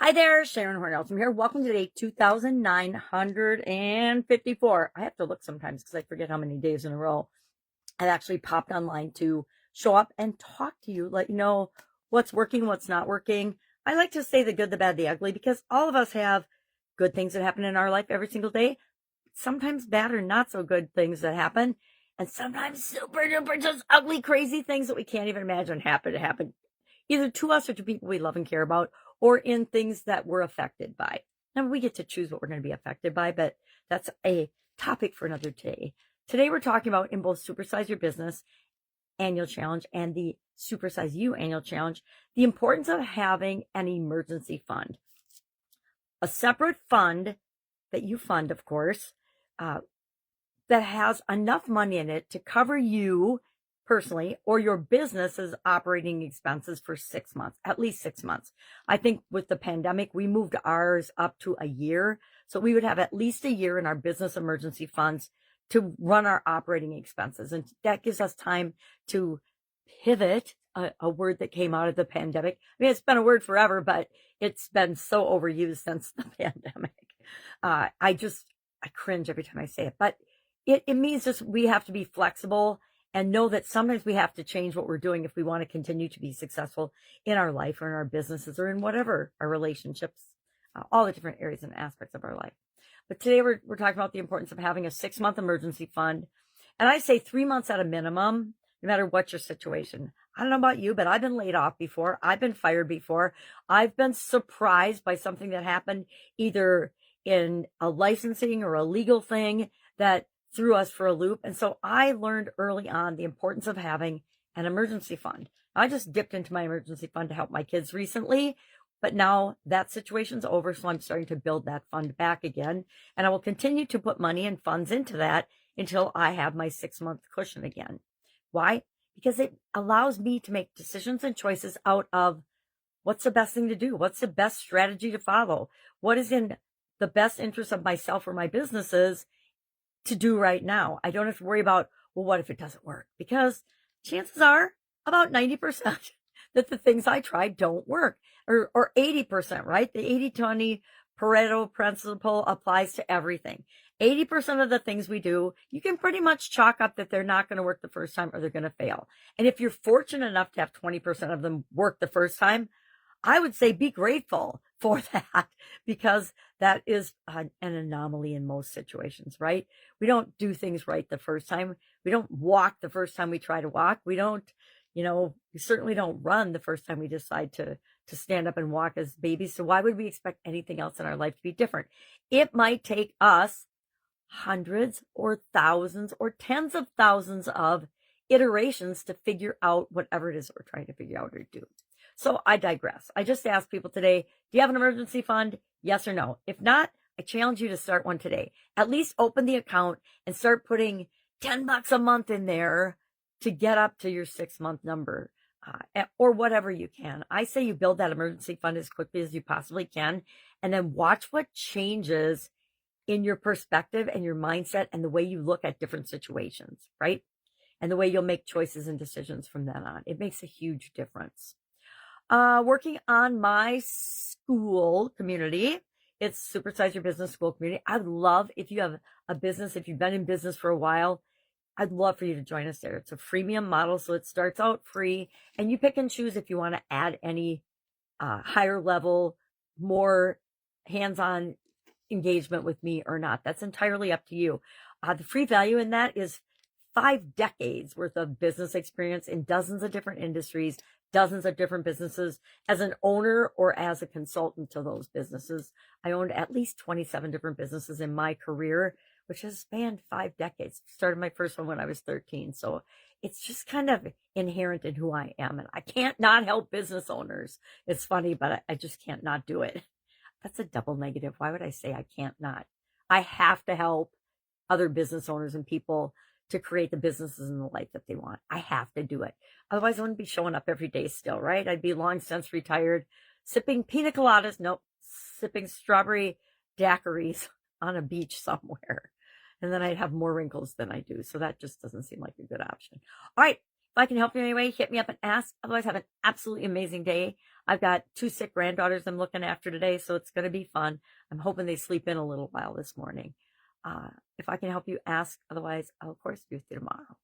Hi there, Sharon Horne-Ellstrom here. Welcome to day 2,954. I have to look sometimes because I forget how many days in a row I've actually popped online to show up and talk to you, let you know what's working, what's not working. I like to say the good, the bad, the ugly, because all of us have good things that happen in our life every single day, sometimes bad or not so good things that happen, and sometimes super duper just ugly, crazy things that we can't even imagine happen either to us or to people we love and care about, or in things that we're affected by. And we get to choose what we're going to be affected by, but that's a topic for another day. Today, we're talking about in both Supersize Your Business annual challenge and the Supersize You annual challenge, the importance of having an emergency fund. A separate fund that you fund, of course, that has enough money in it to cover you personally or your business's operating expenses for 6 months, at least 6 months. I think with the pandemic, we moved ours up to a year. So we would have at least a year in our business emergency funds to run our operating expenses. And that gives us time to pivot, a word that came out of the pandemic. I mean, it's been a word forever, but it's been so overused since the pandemic. I cringe every time I say it, but it means just we have to be flexible and know that sometimes we have to change what we're doing if we want to continue to be successful in our life or in our businesses or in whatever our relationships, all the different areas and aspects of our life. But today we're talking about the importance of having a 6-month emergency fund. And I say 3 months at a minimum, no matter what your situation. I don't know about you, but I've been laid off before. I've been fired before. I've been surprised by something that happened either in a licensing or a legal thing that threw us for a loop. And so I learned early on the importance of having an emergency fund. I just dipped into my emergency fund to help my kids recently, but now that situation's over. So I'm starting to build that fund back again. And I will continue to put money and funds into that until I have my 6-month cushion again. Why? Because it allows me to make decisions and choices out of what's the best thing to do? What's the best strategy to follow? What is in the best interest of myself or my businesses to do right now? I don't have to worry about, well, what if it doesn't work? Because chances are about 90% that the things I tried don't work, or 80%, right? The 80-20 Pareto principle applies to everything. 80% of the things we do, you can pretty much chalk up that they're not going to work the first time or they're going to fail. And if you're fortunate enough to have 20% of them work the first time, I would say be grateful for that, because that is an anomaly in most situations, right? We don't do things right the first time. We don't walk the first time we try to walk. We don't, we certainly don't run the first time we decide to stand up and walk as babies. So why would we expect anything else in our life to be different? It might take us hundreds or thousands or tens of thousands of iterations to figure out whatever it is that we're trying to figure out or do. So I digress. I just asked people today, do you have an emergency fund? Yes or no? If not, I challenge you to start one today. At least open the account and start putting $10 a month in there to get up to your 6-month number, or whatever you can. I say you build that emergency fund as quickly as you possibly can, and then watch what changes in your perspective and your mindset and the way you look at different situations, right? And the way you'll make choices and decisions from then on. It makes a huge difference. Working on my school community. It's Supersize Your Business School community. I'd love, if you have a business, if you've been in business for a while, I'd love for you to join us there. It's a freemium model, so it starts out free, and you pick and choose if you want to add any higher level, more hands-on engagement with me or not. That's entirely up to you. The free value in that is 5 decades worth of business experience in dozens of different industries, dozens of different businesses. As an owner or as a consultant to those businesses, I owned at least 27 different businesses in my career, which has spanned 5 decades. Started my first one when I was 13. So it's just kind of inherent in who I am. And I can't not help business owners. It's funny, but I just can't not do it. That's a double negative. Why would I say I can't not? I have to help other business owners and people to create the businesses and the life that they want. I have to do it. Otherwise, I wouldn't be showing up every day still, right? I'd be long since retired, sipping pina coladas. Nope, sipping strawberry daiquiris on a beach somewhere. And then I'd have more wrinkles than I do. So that just doesn't seem like a good option. All right. If I can help you anyway, hit me up and ask. Otherwise, have an absolutely amazing day. I've got 2 sick granddaughters I'm looking after today, so it's going to be fun. I'm hoping they sleep in a little while this morning. If I can help you, ask. Otherwise, I'll, of course, be with you tomorrow.